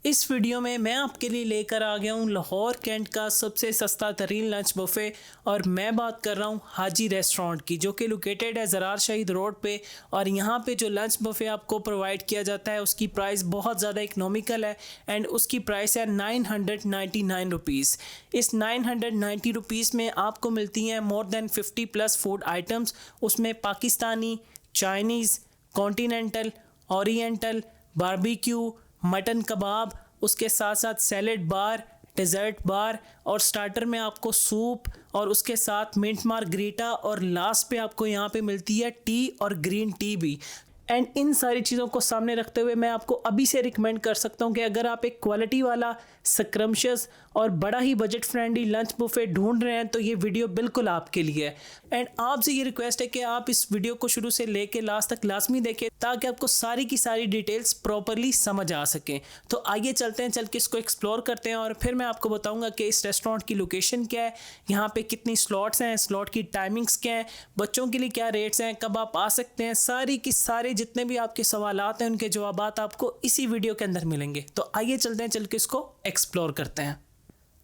इस वीडियो में मैं आपके लिए लेकर आ गया हूँ लाहौर कैंट का सबसे सस्ता तरीन लंच बुफ़े। और मैं बात कर रहा हूँ हाजी रेस्टोरेंट की, जो कि लोकेटेड है ज़रार शहीद रोड पे। और यहाँ पे जो लंच बुफ़े आपको प्रोवाइड किया जाता है उसकी प्राइस बहुत ज़्यादा इकनॉमिकल है एंड उसकी प्राइस है 999 रुपीज़। इस 990 रुपीज़ में आपको मिलती हैं more than 50 plus food items. उसमें Pakistani, Chinese, continental, oriental, barbecue, mutton kebab, उसके साथ साथ सैलेड बार, डेजर्ट बार और स्टार्टर में आपको सूप और उसके साथ मिंट मार्गरीटा और लास्ट पे आपको यहाँ पे मिलती है टी और ग्रीन टी भी। एंड इन सारी चीज़ों को सामने रखते हुए मैं आपको अभी से रिकमेंड कर सकता हूँ कि अगर आप एक क्वालिटी वाला, स्क्रम्शियस और बड़ा ही बजट फ्रेंडली लंच बुफे ढूंढ रहे हैं तो ये वीडियो बिल्कुल आपके लिए है। एंड आपसे ये रिक्वेस्ट है कि आप इस वीडियो को शुरू से लेके लास्ट तक लाजमी देखें ताकि आपको सारी की सारी डिटेल्स प्रॉपरली समझ आ सकें। तो आइए चलते हैं, चल के इसको एक्सप्लोर करते हैं और फिर मैं आपको बताऊंगा कि इस रेस्टोरेंट की लोकेशन क्या है, यहाँ पे कितनी स्लॉट्स हैं, स्लॉट की टाइमिंग्स क्या है, बच्चों के लिए क्या रेट्स हैं, कब आप आ सकते हैं। सारी की सारी जितने भी आपके सवालात हैं उनके जवाबात आपको इसी वीडियो के अंदर मिलेंगे। तो आइए चलते हैं, चल के इसको एक्सप्लोर करते हैं।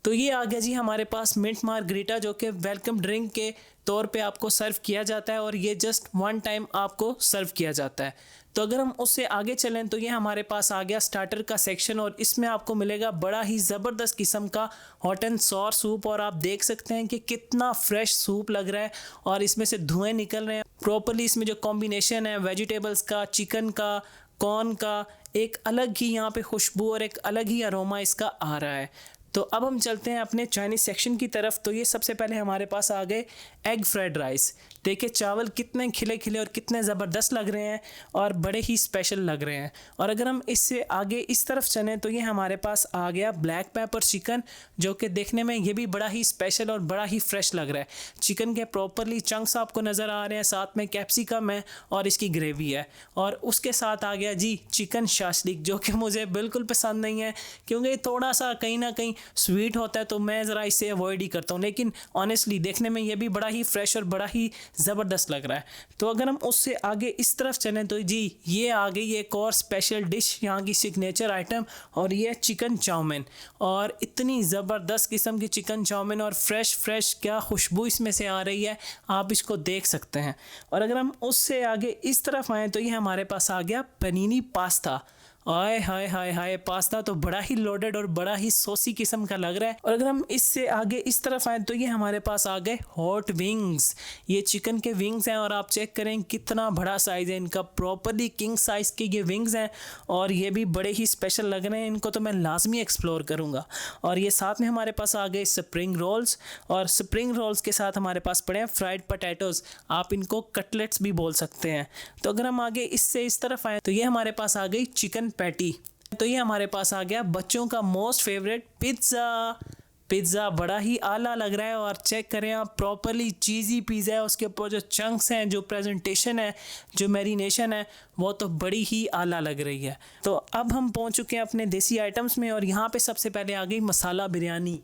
तो ये आ गया जी हमारे पास मिंट मार्गरीटा, जो कि वेलकम ड्रिंक के तौर पे आपको सर्व किया जाता है और ये जस्ट वन टाइम आपको सर्व किया जाता है। तो अगर हम उससे आगे चलें तो ये हमारे पास आ गया स्टार्टर का सेक्शन और इसमें आपको मिलेगा बड़ा ही ज़बरदस्त किस्म का हॉट एंड सॉर सूप। और आप देख सकते हैं कि कितना फ्रेश सूप लग रहा है और इसमें से धुएँ निकल रहे हैं प्रॉपरली। इसमें जो कॉम्बिनेशन है वेजिटेबल्स का, चिकन का, कॉर्न का, एक अलग ही यहाँ पे खुशबू और एक अलग ही अरोमा इसका आ रहा है। तो अब हम चलते हैं अपने चाइनीज़ सेक्शन की तरफ। तो ये सबसे पहले हमारे पास आ गए एग फ्राइड राइस। देखिए चावल कितने खिले खिले और कितने ज़बरदस्त लग रहे हैं और बड़े ही स्पेशल लग रहे हैं। और अगर हम इससे आगे इस तरफ चलें तो ये हमारे पास आ गया ब्लैक पेपर चिकन, जो कि देखने में ये भी बड़ा ही स्पेशल और बड़ा ही फ्रेश लग रहा है। चिकन के प्रॉपरली चंक्स आपको नज़र आ रहे हैं, साथ में कैप्सिकम है और इसकी ग्रेवी है। और उसके साथ आ गया जी चिकन शाशलिक, जो कि मुझे बिल्कुल पसंद नहीं है क्योंकि थोड़ा सा कहीं ना कहीं स्वीट होता है तो मैं ज़रा इसे अवॉइड ही करता हूँ। लेकिन ऑनेस्टली देखने में ये भी बड़ा ही फ्रेश और बड़ा ही ज़बरदस्त लग रहा है। तो अगर हम उससे आगे इस तरफ चलें तो जी ये आ गई एक और स्पेशल डिश, यहाँ की सिग्नेचर आइटम, और ये चिकन चाउमीन। और इतनी ज़बरदस्त किस्म की चिकन चाउमीन और फ्रेश क्या खुशबू इसमें से आ रही है, आप इसको देख सकते हैं। और अगर हम उससे आगे इस तरफ आएँ तो ये हमारे पास आ गया पनीनी पास्ता। आय हाय हाय हाय, पास्ता तो बड़ा ही लोडेड और बड़ा ही सॉसी किस्म का लग रहा है। और अगर हम इससे आगे इस तरफ आए तो ये हमारे पास आ गए हॉट विंग्स। ये चिकन के विंग्स हैं और आप चेक करें कितना बड़ा साइज़ है इनका, प्रॉपरली किंग साइज़ के ये विंग्स हैं और ये भी बड़े ही स्पेशल लग रहे हैं। इनको तो मैं लाजमी एक्सप्लोर करूँगा। और ये साथ में हमारे पास आ गए स्प्रिंग रोल्स, और स्प्रिंग रोल्स के साथ हमारे पास पड़े हैं फ्राइड पोटैटोज़, आप इनको कटलेट्स भी बोल सकते हैं। तो अगर हम आगे इससे इस तरफ आए तो ये हमारे पास आ गई चिकन पैटी। तो ये हमारे पास आ गया बच्चों का मोस्ट फेवरेट पिज़्ज़ा। पिज़्ज़ा बड़ा ही आला लग रहा है और चेक करें आप, प्रॉपरली चीज़ी पिज़्ज़ा है, उसके ऊपर जो चंक्स हैं, जो प्रेजेंटेशन है, जो मैरिनेशन है, वो तो बड़ी ही आला लग रही है। तो अब हम पहुंच चुके हैं अपने देसी आइटम्स में और यहाँ पे सबसे पहले आ गई मसाला बिरयानी।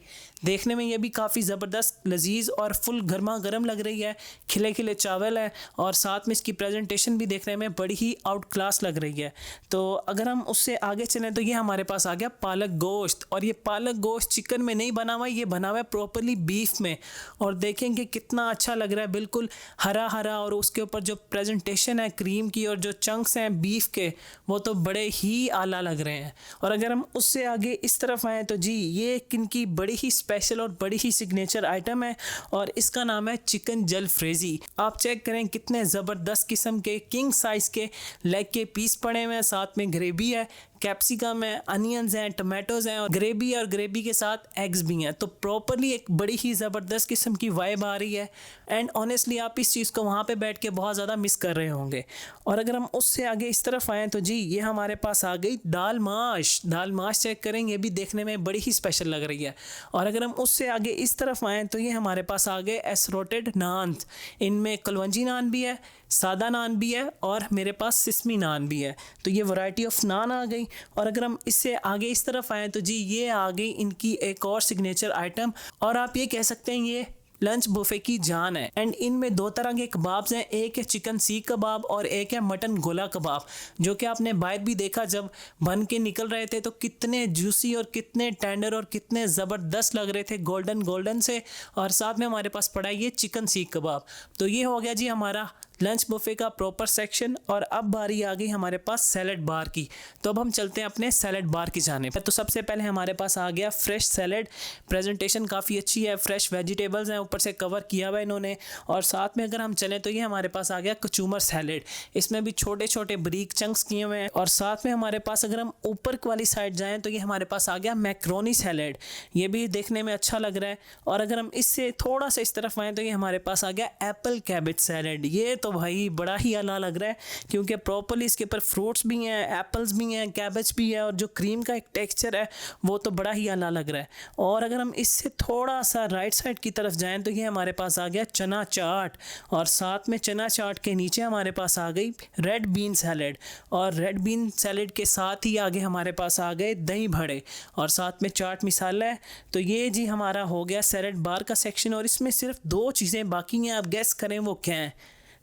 देखने में ये भी काफ़ी ज़बरदस्त, लजीज और फुल गर्मा गर्म लग रही है। खिले खिले चावल है और साथ में इसकी प्रेजेंटेशन भी देखने में बड़ी ही आउट क्लास लग रही है। तो अगर हम उससे आगे चलें तो ये हमारे पास आ गया पालक गोश्त। और ये पालक गोश्त चिकन में नहीं बना हुआ, ये बना हुआ है प्रॉपरली बीफ में। और देखेंगे कितना अच्छा लग रहा है, बिल्कुल हरा हरा, और उसके ऊपर जो प्रेजेंटेशन है क्रीम की और जो चंक्स हैं बीफ के, वो तो बड़े ही आला लग रहे हैं। और अगर हम उससे आगे इस तरफ आएँ तो जी ये इनकी बड़ी ही स्पेशल और बड़ी ही सिग्नेचर आइटम है और इसका नाम है चिकन जलफ्रेजी। आप चेक करें कितने ज़बरदस्त किस्म के किंग साइज़ के लेग के पीस पड़े हुए हैं, साथ में ग्रेवी है, कैप्सिकम है, अनियंस हैं, टमाटोज़ हैं और ग्रेवी के साथ एग्स भी हैं। तो प्रॉपरली एक बड़ी ही ज़बरदस्त किस्म की वाइब आ रही है एंड ऑनेस्टली आप इस चीज़ को वहाँ पे बैठ के बहुत ज़्यादा मिस कर रहे होंगे। और अगर हम उससे आगे इस तरफ आएँ तो जी ये हमारे पास आ गई दाल माश। दाल माश चेक करें, ये भी देखने में बड़ी ही स्पेशल लग रही है। और अगर हम उससे आगे इस तरफ आएँ तो ये हमारे पास आ गए एसरोटेड नान। इनमें कलवंजी नान भी है, सादा नान भी है और मेरे पास सिसमी नान भी है। तो ये वैरायटी ऑफ नान आ गई। और अगर हम इससे आगे इस तरफ आएँ तो जी ये आ गई इनकी एक और सिग्नेचर आइटम, और आप ये कह सकते हैं ये लंच बुफे की जान है। एंड इनमें दो तरह के कबाब्स हैं, एक है चिकन सीख कबाब और एक है मटन गोला कबाब, जो कि आपने बाहर भी देखा जब बन के निकल रहे थे तो कितने जूसी और कितने टेंडर और कितने ज़बरदस्त लग रहे थे, गोल्डन गोल्डन से। और साथ में हमारे पास पड़ा है ये चिकन सीख कबाब। तो ये हो गया जी हमारा लंच बुफे का प्रॉपर सेक्शन। और अब बारी आ गई हमारे पास सैलड बार की। तो अब हम चलते हैं अपने सैलड बार की जानिब। तो सबसे पहले हमारे पास आ गया फ्रेश सैलड। प्रेजेंटेशन काफ़ी अच्छी है, फ्रेश वेजिटेबल्स हैं, ऊपर से कवर किया हुआ है इन्होंने। और साथ में अगर हम चलें तो ये हमारे पास आ गया कचूमर सैलड। इसमें भी छोटे छोटे बारीक चंक्स किए हुए हैं। और साथ में हमारे पास अगर हम ऊपर वाली साइड जाएँ तो ये हमारे पास आ गया मैक्रोनी सैलड। ये भी देखने में अच्छा लग रहा है। और अगर हम इससे थोड़ा सा इस तरफ आएँ तो ये हमारे पास आ गया एप्पल कैबेज सैलड। ये तो भाई बड़ा ही अला लग रहा है, क्योंकि प्रॉपर्ली इसके ऊपर फ्रूट्स भी हैं, एप्पल्स भी हैं, कैबेज भी है, और जो क्रीम का एक टेक्सचर है वो तो बड़ा ही अला लग रहा है। और अगर हम इससे थोड़ा सा राइट साइड की तरफ जाएं तो ये हमारे पास आ गया चना चाट। और साथ में चना चाट के नीचे हमारे पास आ गई रेड बीन सैलड। और रेड बीन सैलड के साथ ही आगे हमारे पास आ गए दही बड़े और साथ में चाट मसाला है। तो ये जी हमारा हो गया सैलड बार का सेक्शन। और इसमें सिर्फ दो चीज़ें बाकी हैं, आप गेस करें वो क्या हैं।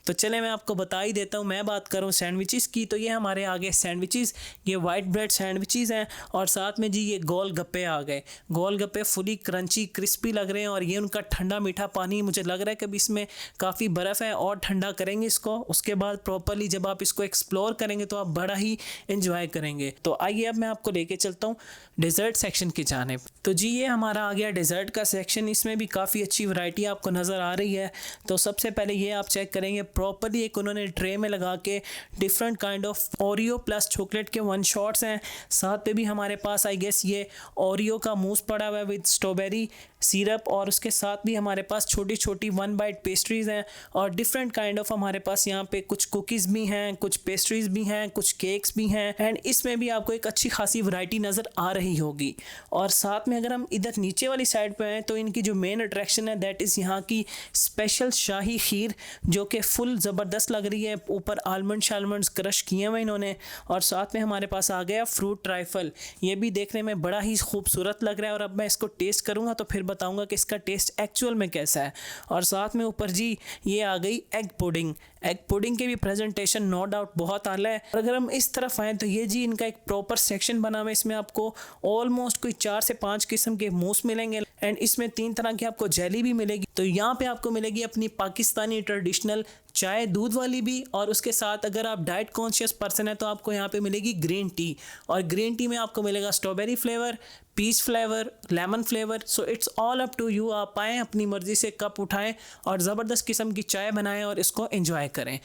तो चले मैं आपको बता ही देता हूँ। मैं बात करूँ सैंडविचेस की, तो ये हमारे आगे सैंडविचेस, ये वाइट ब्रेड सैंडविचेस हैं। और साथ में जी ये गोल गप्पे आ गए। गोल गप्पे फुली क्रंची क्रिस्पी लग रहे हैं। और ये उनका ठंडा मीठा पानी, मुझे लग रहा है कि इसमें काफ़ी बर्फ़ है और ठंडा करेंगे इसको। उसके बाद प्रॉपरली जब आप इसको एक्सप्लोर करेंगे तो आप बड़ा ही इंजॉय करेंगे। तो आइए अब मैं आपको लेके चलता हूँ डेजर्ट सेक्शन की जानिब। तो जी ये हमारा आ गया डेजर्ट का सेक्शन। इसमें भी काफ़ी अच्छी वैरायटी आपको नज़र आ रही है। तो सबसे पहले ये आप चेक करेंगे, प्रॉपरली एक उन्होंने ट्रे में लगा के different kind of Oreo plus chocolate के वन शॉट्स हैं। साथ पे भी हमारे पास आई गेस ये ओरियो का मूस पड़ा हुआ है विद स्ट्रॉबेरी सिरप। और उसके साथ भी हमारे पास छोटी छोटी वन बाइट पेस्ट्रीज़ हैं। और डिफरेंट काइंड ऑफ हमारे पास यहाँ पे कुछ कुकीज़ भी हैं, कुछ पेस्ट्रीज़ भी हैं, कुछ केक्स भी हैं। एंड इसमें भी आपको एक अच्छी खासी वैरायटी नज़र आ रही होगी। और साथ में अगर हम इधर नीचे वाली साइड पे हैं तो इनकी जो मेन अट्रैक्शन है दैट इज़ यहाँ की स्पेशल शाही खीर, जो कि फुल ज़बरदस्त लग रही है। ऊपर आलमंड शालमंड्स क्रश किए हुए इन्होंने। और साथ में हमारे पास आ गया फ्रूट ट्राइफल। ये भी देखने में बड़ा ही खूबसूरत लग रहा है। और अब मैं इसको टेस्ट करूँगा तो फिर बताऊँगा कि इसका टेस्ट एक्चुअल में कैसा है। और साथ में ऊपर जी ये आ गई एग पुडिंग। एग पुडिंग की भी प्रेजेंटेशन नो डाउट बहुत आला है। और अगर हम इस तरफ आएँ तो ये जी इनका एक प्रॉपर सेक्शन बना हुआ है। इसमें आपको ऑलमोस्ट कोई 4 से 5 किस्म के मूस मिलेंगे। एंड इसमें 3 तरह की आपको जेली भी मिलेगी। तो यहाँ पे आपको मिलेगी अपनी पाकिस्तानी ट्रेडिशनल चाय दूध वाली भी। और उसके साथ अगर आप डाइट कॉन्शियस पर्सन है तो आपको यहाँ पे मिलेगी ग्रीन टी। और ग्रीन टी में आपको मिलेगा strawberry flavour, peach flavour, lemon flavour. So it's all up to you. आप आएँ अपनी मर्जी से कप उठाएं और ज़बरदस्त किस्म की चाय बनाएं और इसको एंजॉय करें।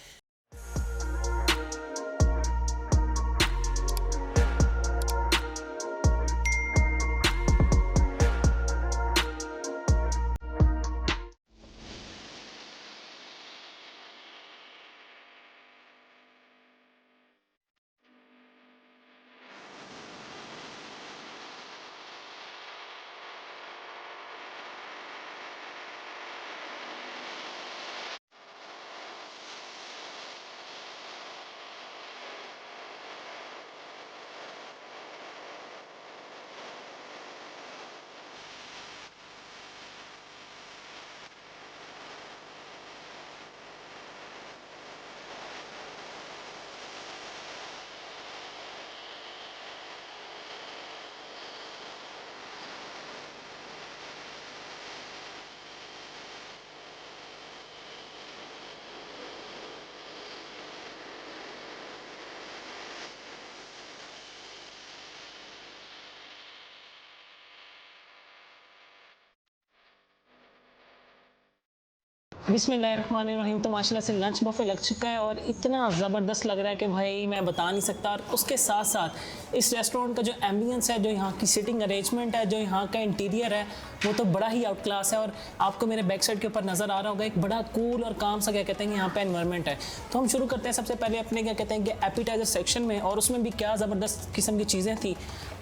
बिस्मिल्लाहिर्रहमानिर्रहीम। तो माशाल्लाह से लंच बफे लग चुका है और इतना ज़बरदस्त लग रहा है कि भाई मैं बता नहीं सकता। और उसके साथ साथ इस रेस्टोरेंट का जो एम्बियंस है, जो यहाँ की सिटिंग अरेंजमेंट है, जो यहाँ का इंटीरियर है, वो तो बड़ा ही आउट क्लास है। और आपको मेरे बैक साइड के ऊपर नज़र आ रहा होगा एक बड़ा कूल और काम सा क्या कहते हैं यहाँ पे एनवायरनमेंट है। तो हम शुरू करते हैं सबसे पहले अपने क्या कहते हैं कि एपिटाइजर सेक्शन में। और उसमें भी क्या ज़बरदस्त किस्म की चीज़ें थी,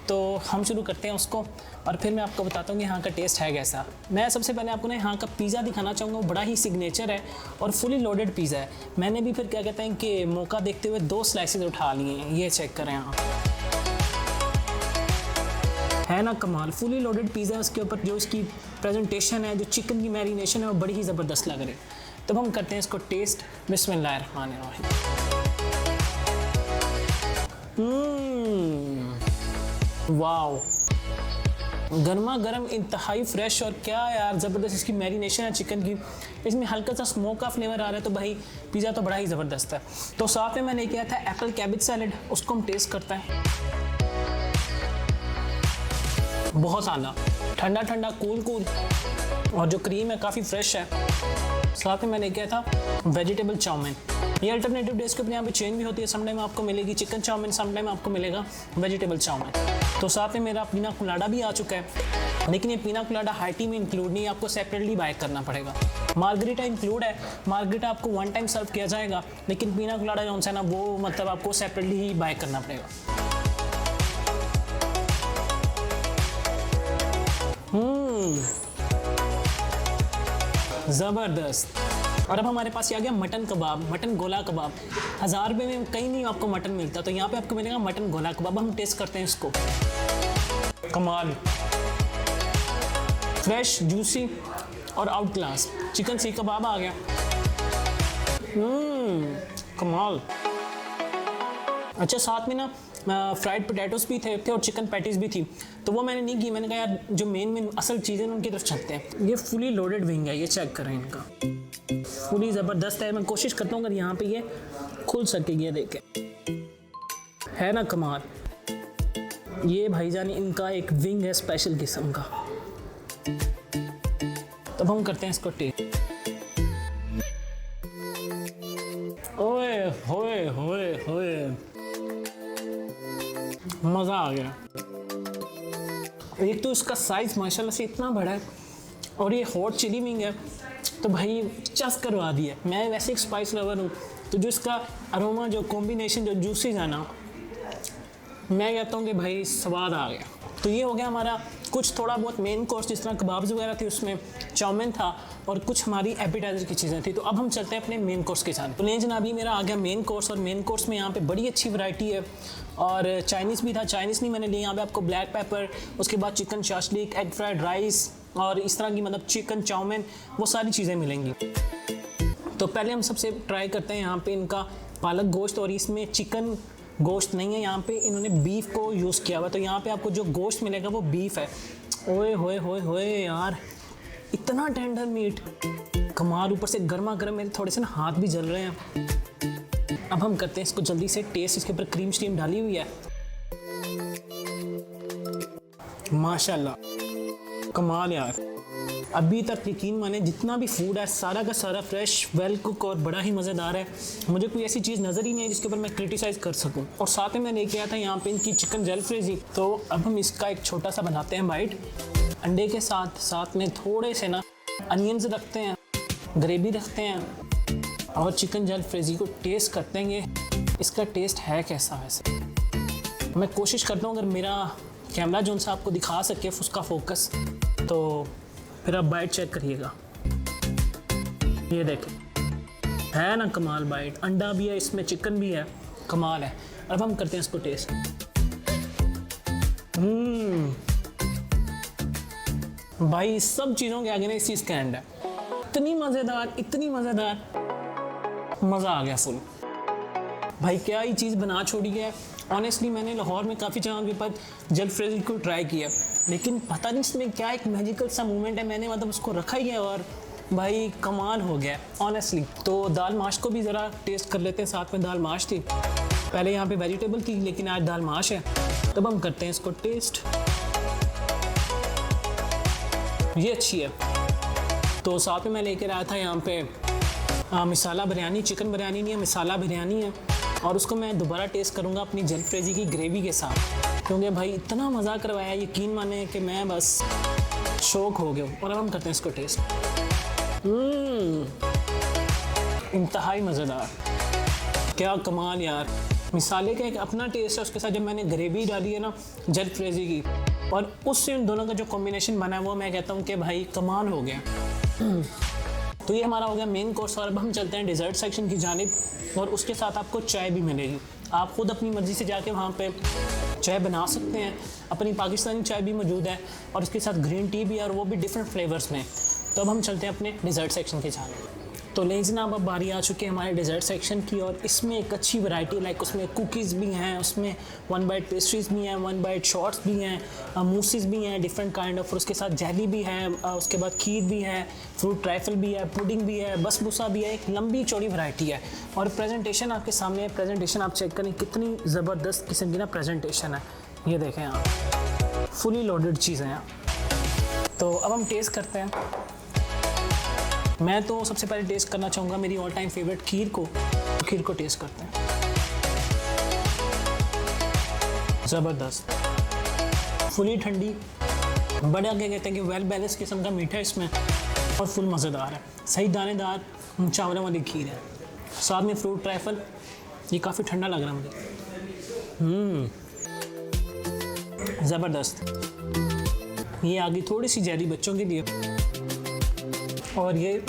तो हम शुरू करते हैं उसको और फिर मैं आपको बताता हूँ कि यहाँ का टेस्ट है कैसा। मैं सबसे पहले आपको ना यहाँ का पिज़्ज़ा दिखाना चाहूँगा। वो बड़ा ही सिग्नेचर है और फुली लोडेड पिज़्ज़ा है। मैंने भी फिर क्या कहते हैं कि मौका देखते हुए 2 स्लाइसेस उठा लिए हैं। ये चेक करें आप। है ना कमाल, फुली लोडेड पिज़्ज़ा। उसके ऊपर जो इसकी प्रेजेंटेशन है, जो चिकन की मैरिनेशन है, वो बड़ी ही ज़बरदस्त लग रही है। तब हम करते हैं इसको टेस्ट। बिस्मिल्लाहिर्रहमानिर्रहीम। वाओ, गर्मा गर्म, इंतहाई फ्रेश, और क्या यार ज़बरदस्त इसकी मैरिनेशन है चिकन की। इसमें हल्का सा स्मोक का फ्लेवर आ रहा है, तो भाई पिज़्ज़ा तो बड़ा ही ज़बरदस्त है। तो साथ में मैंने किया था एप्पल कैबेज सैलेड, उसको हम टेस्ट करते हैं। बहुत आला, ठंडा ठंडा, कूल कूल, और जो क्रीम है काफ़ी फ्रेश है। साथ में मैंने किया था वेजिटेबल चाउमीन। ये अल्टरनेटिव डेज के ऊपर यहाँ पे चेंज भी होती है, समटाइम आपको मिलेगी चिकन चाउमीन, समटाइम आपको मिलेगा वेजिटेबल चाउमीन। तो साथ में मेरा पीना कोलाडा भी आ चुका है, लेकिन ये पीना कोलाडा हाइटी में इंक्लूड नहीं है, आपको सेपरेटली बाय करना पड़ेगा। मार्गरीटा इंक्लूड है, मार्गरीटा आपको वन टाइम सर्व किया जाएगा, लेकिन पीना कोलाडा जो है ना, वो मतलब आपको सेपरेटली ही बाय करना पड़ेगा। ज़बरदस्त। और अब हमारे पास ये आ गया मटन कबाब, मटन गोला कबाब। 1000 रुपये में कहीं नहीं आपको मटन मिलता, तो यहाँ पे आपको मिलेगा मटन गोला कबाब। हम टेस्ट करते हैं इसको। कमाल, फ्रेश, जूसी और आउट क्लास चिकन सीख कबाब आ गया। कमाल। अच्छा, साथ में ना फ्राइड पोटैटोस भी थे और चिकन पैटीज भी थी, तो वो मैंने नहीं की। मैंने कहा यार जो मेन असल चीज़ें उनकी तरफ चलते हैं। ये फुली लोडेड विंग है, ये चेक करें इनका, फुली ज़बरदस्त है। मैं कोशिश करता हूँ अगर यहाँ पे ये खुल सकेगी, ये देखें, है ना कमाल। ये भाईजान इनका एक विंग है स्पेशल किस्म का। तब हम करते हैं इसको टेस्ट। ओए होए होए होए, मज़ा आ गया। एक तो इसका साइज़ माशाल्लाह से इतना बड़ा है, और ये हॉट चिली विंग है, तो भाई चस करवा दिया। मैं वैसे एक स्पाइस लवर हूँ, तो जो इसका अरोमा, जो कॉम्बिनेशन, जो जूसीज है ना, मैं कहता हूँ कि भाई स्वाद आ गया। तो ये हो गया हमारा कुछ थोड़ा बहुत मेन कोर्स, जिस तरह कबाब्स वगैरह थे, उसमें चाउमीन था, और कुछ हमारी एपिटाइजर की चीज़ें थी। तो अब हम चलते हैं अपने मेन कोर्स के साथ। तो नहीं जनाबी, मेरा आ गया मेन कोर्स, और मेन कोर्स में यहाँ पे बड़ी अच्छी वैरायटी है, और चाइनीज़ भी था। चाइनीज़ नहीं मैंने लिया, यहाँ पे आपको ब्लैक पेपर, उसके बाद chicken shashlik, egg fried rice, और इस तरह की मतलब चिकन चाउमीन, वो सारी चीज़ें मिलेंगी। तो पहले हम सबसे ट्राई करते हैं यहाँ पे इनका पालक गोश्त, और इसमें चिकन गोश्त नहीं है, यहाँ पे इन्होंने बीफ को यूज़ किया हुआ। तो यहाँ पे आपको जो गोश्त मिलेगा वो बीफ है। ओए होए होए होए यार, इतना टेंडर मीट, कमाल। ऊपर से गर्मा गर्म, मेरे थोड़े से ना हाथ भी जल रहे हैं। अब हम करते हैं इसको जल्दी से टेस्ट। इसके ऊपर क्रीम स्टीम डाली हुई है, माशाल्लाह कमाल यार। अभी तक यकीन माने जितना भी फूड है सारा का सारा फ्रेश, वेल कुक और बड़ा ही मज़ेदार है। मुझे कोई ऐसी चीज़ नज़र ही नहीं है जिसके ऊपर मैं क्रिटिसाइज़ कर सकूं। और साथ में मैं लेके आया था यहाँ पे इनकी चिकन जलफ्रेजी। तो अब हम इसका एक छोटा सा बनाते हैं बाइट अंडे के साथ। साथ में थोड़े से ना अनियंस रखते हैं, ग्रेवी रखते हैं, और चिकन जलफ्रेजी को टेस्ट करते हैं इसका टेस्ट है कैसा। वैसे मैं कोशिश करता हूँ अगर मेरा कैमरा जो सा आपको दिखा सके उसका फोकस, तो फिर आप बाइट चेक करिएगा। ये देखें, है ना कमाल बाइट। अंडा भी है इसमें, चिकन भी है, कमाल है। अब हम करते हैं इसको टेस्ट। भाई सब चीज़ों के आगे ना इस चीज़ का एंड है। इतनी मज़ेदार, इतनी मज़ेदार, मज़ा आ गया फुल। भाई क्या ही चीज़ बना छोड़ी है। ऑनेस्टली मैंने लाहौर में काफ़ी जगह के पर जलफ्रेजी को ट्राई किया, लेकिन पता नहीं इसमें क्या एक मैजिकल सा मूवमेंट है। मैंने मतलब उसको रखा ही है और भाई कमाल हो गया ऑनेस्टली। तो दाल माश को भी ज़रा टेस्ट कर लेते हैं। साथ में दाल माश थी, पहले यहाँ पे वेजिटेबल थी, लेकिन आज दाल माश है। तब हम करते हैं इसको टेस्ट। ये अच्छी है। तो साथ में मैं लेकर आया था यहाँ पे मसाला बिरयानी, चिकन बिरयानी नहीं है, मसाला बिरयानी है, और उसको मैं दोबारा टेस्ट करूँगा अपनी जलफ्रेजी की ग्रेवी के साथ, क्योंकि भाई इतना मज़ा करवाया, यकीन माने कि मैं बस शौक हो गया हूँ। और अब हम करते हैं इसको टेस्ट। इंतहाई मज़ेदार, क्या कमाल यार। मिसाले का एक अपना टेस्ट है, उसके साथ जब मैंने ग्रेवी डाली है ना जलफ्रेजी की, और उससे उन दोनों का जो कॉम्बिनेशन बना है वो मैं कहता हूँ कि भाई कमाल हो गया। तो ये हमारा हो गया मेन कोर्स। और अब हम चलते हैं डिज़र्ट सेक्शन की जानिब, और उसके साथ आपको चाय भी मिलेगी। आप खुद अपनी मर्ज़ी से जाके वहाँ पे चाय बना सकते हैं। अपनी पाकिस्तानी चाय भी मौजूद है और उसके साथ ग्रीन टी भी है और वो भी डिफरेंट फ्लेवर्स में। तो अब हम चलते हैं अपने डिज़र्ट सेक्शन के जाने। तो लें जनाब, अब बारी आ चुकी है हमारे डिज़र्ट सेक्शन की और इसमें एक अच्छी वैरायटी, लाइक उसमें कुकीज़ भी हैं, उसमें 1 बाइट पेस्ट्रीज़ भी हैं, 1 बाइट शॉर्ट्स भी हैं, मूसीज़ भी हैं डिफरेंट काइंड ऑफ, और उसके साथ जेली भी है, उसके बाद खीर भी है, फ्रूट ट्राइफल भी है, पुडिंग भी है, बसबूसा भी है। एक लंबी चौड़ी वैरायटी है और प्रेजेंटेशन आपके सामने है। प्रेजेंटेशन आप चेक करें कितनी ज़बरदस्त किस्म की ना प्रेजेंटेशन है। ये देखें आप, फुली लोडेड चीज़ें हैं। तो अब हम टेस्ट करते हैं। मैं तो सबसे पहले टेस्ट करना चाहूँगा मेरी ऑल टाइम फेवरेट खीर को। खीर को टेस्ट करते हैं। ज़बरदस्त, फुली ठंडी, बड़ा क्या कहते हैं कि वेल बैलेंस किस्म का मीठा इसमें और फुल मज़ेदार है। सही दानेदार चावलों वाली खीर है, साथ में फ्रूट ट्राइफल। ये काफ़ी ठंडा लग रहा है मुझे। ज़बरदस्त। ये आ गई थोड़ी सी जेली बच्चों के लिए और ये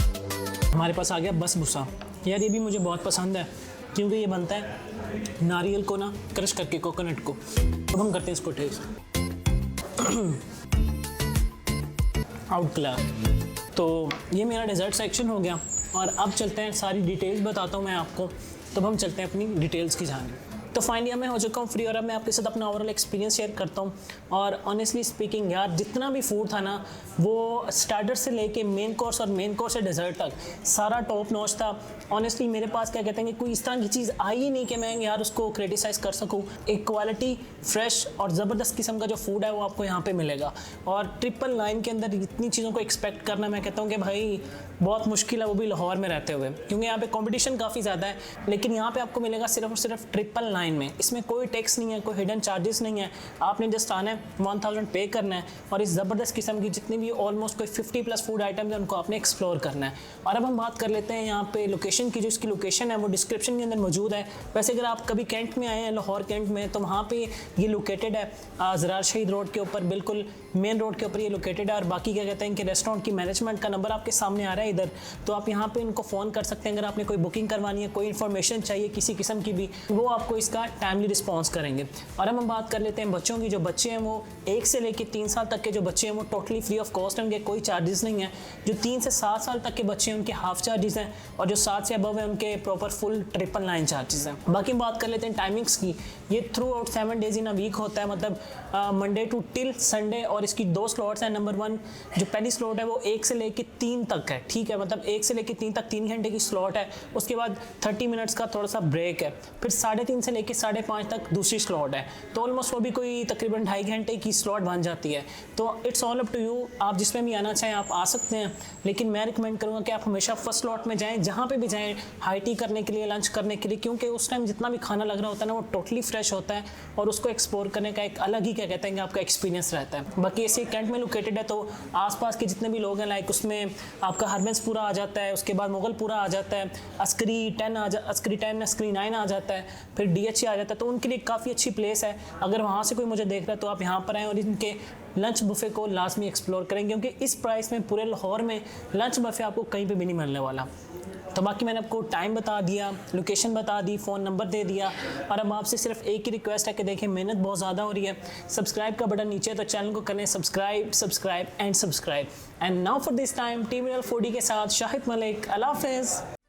हमारे पास आ गया बसबूसा। यार ये भी मुझे बहुत पसंद है क्योंकि ये बनता है नारियल को ना क्रश करके, कोकोनट को। अब हम करते हैं इसको टेस्ट। Out class. तो ये मेरा डेजर्ट सेक्शन हो गया और अब चलते हैं, सारी डिटेल्स बताता हूँ मैं आपको। तो अब हम चलते हैं अपनी डिटेल्स की जाने। तो फाइनली मैं हो चुका हूँ फ्री और अब मैं आपके साथ अपना ओवरऑल एक्सपीरियंस शेयर करता हूँ। और ऑनेस्टली स्पीकिंग यार, जितना भी फूड था ना वो स्टार्टर से लेके मेन कोर्स और मेन कोर्स से डेजर्ट तक सारा टॉप नॉच था। ऑनेस्टली मेरे पास क्या कहते हैं कि कोई इस तरह की चीज़ आई ही नहीं कि मैं यार उसको क्रिटिसाइज़ कर सकूँ। एक क्वालिटी, फ्रेश और ज़बरदस्त किस्म का जो फूड है वो आपको यहाँ पे मिलेगा। और 999 के अंदर इतनी चीज़ों को एक्सपेक्ट करना, मैं कहता हूँ कि भाई बहुत मुश्किल है, वो भी लाहौर में रहते हुए, क्योंकि यहाँ पे कंपटीशन काफ़ी ज़्यादा है। लेकिन यहाँ पे आपको मिलेगा सिर्फ और सिर्फ 999 में। इसमें कोई टैक्स नहीं है, कोई हिडन चार्जेस नहीं है। आपने जस्ट आना है, 1000 पे करना है और इस ज़बरदस्त किस्म की जितनी भी ऑलमोस्ट कोई 50+ फूड आइटम्स हैं उनको आपने एक्सप्लोर करना है। और अब हम बात कर लेते हैं यहाँ पे लोकेशन की। जो इसकी लोकेशन है वो डिस्क्रिप्शन के अंदर मौजूद है। वैसे अगर आप कभी कैंट में आए हैं, लाहौर कैंट में, तो वहाँ पे ये लोकेटेड है ज़रार शहीद रोड के ऊपर, बिल्कुल मेन रोड के ऊपर ये लोकेटेड है। और बाकी क्या कहते हैं कि रेस्टोरेंट की मैनेजमेंट का नंबर आपके सामने आ रहा है इधर, तो आप यहाँ पे इनको फ़ोन कर सकते हैं। अगर आपने कोई बुकिंग करवानी है, कोई इन्फॉर्मेशन चाहिए किसी किस्म की भी, वो आपको इसका टाइमली रिस्पॉन्स करेंगे। और अब हम बात कर लेते हैं बच्चों की। जो बच्चे हैं वो 1 से लेकर 3 साल तक के जो बच्चे हैं वो टोटली फ्री ऑफ कॉस्ट होंगे, कोई चार्जेस नहीं है। जो 3 से 7 साल तक के बच्चे हैं उनके हाफ चार्जेस हैं और जो 7 से अबव है उनके प्रॉपर फुल 999 चार्जेस हैं। बाकी बात कर लेते हैं टाइमिंग्स की। ये throughout 7 days in a week होता है, मतलब मंडे टू टिल संडे। और इसकी 2 स्लॉट्स हैं। नंबर 1 जो पहली स्लॉट है वो 1 से लेकर 3 तक है, ठीक है, मतलब 1 से लेकर 3 तक 3 घंटे की स्लॉट है। उसके बाद 30 मिनट्स का थोड़ा सा ब्रेक है, फिर 3:30 से लेकर 5:30 तक दूसरी स्लॉट है। तो ऑलमोस्ट वो भी कोई तकरीबन 2.5 घंटे की स्लॉट बन जाती है। तो it's all up to you, आप जिसमें भी आना चाहें आप आ सकते हैं। लेकिन मैं रिकमेंड करूँगा कि आप हमेशा फर्स्ट स्लॉट में जाएँ, जहाँ पे भी जाएँ, हाई टी करने के लिए, लंच करने के लिए, क्योंकि उस टाइम जितना भी खाना लग रहा होता है ना वो टोटली फ्रेश होता है और उसको एक्सप्लोर करने का एक अलग ही क्या कहते हैं कि आपका एक्सपीरियंस रहता है। बाकी ऐसे कैंट में लोकेटेड है तो आसपास के जितने भी लोग हैं, लाइक उसमें आपका हरमेंसपुरा आ जाता है, उसके बाद मुगलपुरा आ जाता है, अस्करी 10, अस्करी 9 आ जाता है, फिर DHA आ जाता है। तो उनके लिए काफ़ी अच्छी प्लेस है। अगर वहाँ से कोई मुझे देख रहा है तो आप यहाँ पर आएँ और इनके लंच बुफ़े को लाजमी एक्सप्लोर करें, क्योंकि इस प्राइस में पूरे लाहौर में लंच बुफ़े आपको कहीं पे भी नहीं मिलने वाला। तो बाकी मैंने आपको टाइम बता दिया, लोकेशन बता दी, फ़ोन नंबर दे दिया। और अब आपसे सिर्फ एक ही रिक्वेस्ट है कि देखिए मेहनत बहुत ज़्यादा हो रही है। सब्सक्राइब का बटन नीचे है तो चैनल को करें subscribe and now for this time team real foodie के साथ शाहिद मलिक। अल्लाह हाफ़िज़।